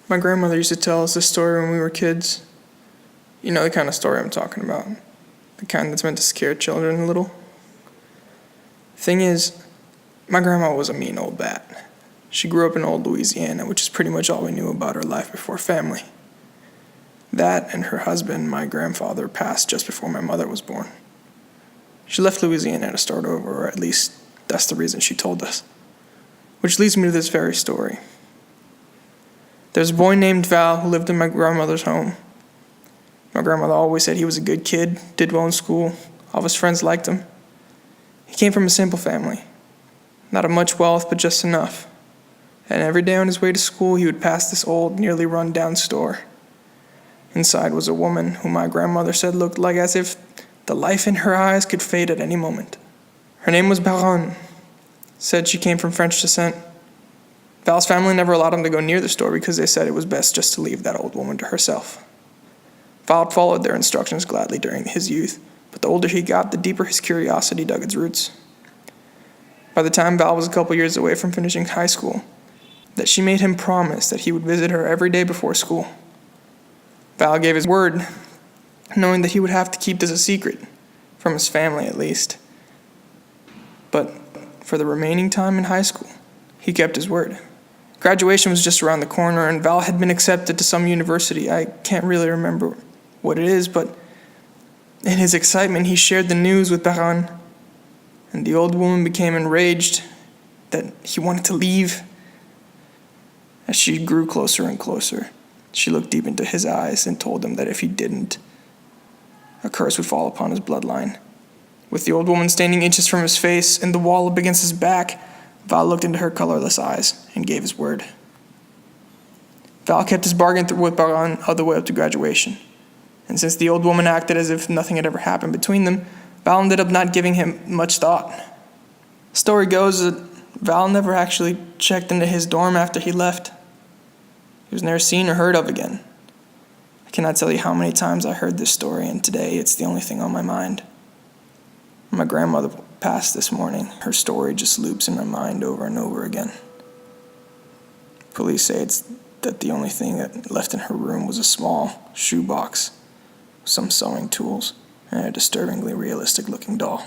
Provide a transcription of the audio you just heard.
My grandmother used to tell us this story when we were kids. You know the kind of story I'm talking about. The kind that's meant to scare children a little. Thing is, my grandma was a mean old bat. She grew up in old Louisiana, which is pretty much all we knew about her life before family. That and her husband, my grandfather, passed just before my mother was born. She left Louisiana to start over, or at least that's the reason she told us. Which leads me to this very story. There's a boy named Val who lived in my grandmother's home. My grandmother always said he was a good kid, did well in school, all of his friends liked him. He came from a simple family. Not of much wealth, but just enough. And every day on his way to school, he would pass this old, nearly run-down store. Inside was a woman who my grandmother said looked like as if the life in her eyes could fade at any moment. Her name was Baronne. Said she came from French descent. Val's family never allowed him to go near the store because they said it was best just to leave that old woman to herself. Val followed their instructions gladly during his youth, but the older he got, the deeper his curiosity dug its roots. By the time Val was a couple years away from finishing high school, that she made him promise that he would visit her every day before school. Val gave his word, knowing that he would have to keep this a secret, from his family at least. But for the remaining time in high school, he kept his word. Graduation was just around the corner, and Val had been accepted to some university. I can't really remember what it is, but in his excitement, he shared the news with Baronne, and the old woman became enraged that he wanted to leave. As she grew closer and closer, she looked deep into his eyes and told him that if he didn't, a curse would fall upon his bloodline. With the old woman standing inches from his face and the wall up against his back, Val looked into her colorless eyes and gave his word. Val kept his bargain with Baronne all the way up to graduation. And since the old woman acted as if nothing had ever happened between them, Val ended up not giving him much thought. The story goes that Val never actually checked into his dorm after he left. He was never seen or heard of again. I cannot tell you how many times I heard this story, and today it's the only thing on my mind. My grandmother passed this morning. Her story just loops in my mind over and over again. Police say it's that the only thing that left in her room was a small shoebox, some sewing tools, and a disturbingly realistic-looking doll.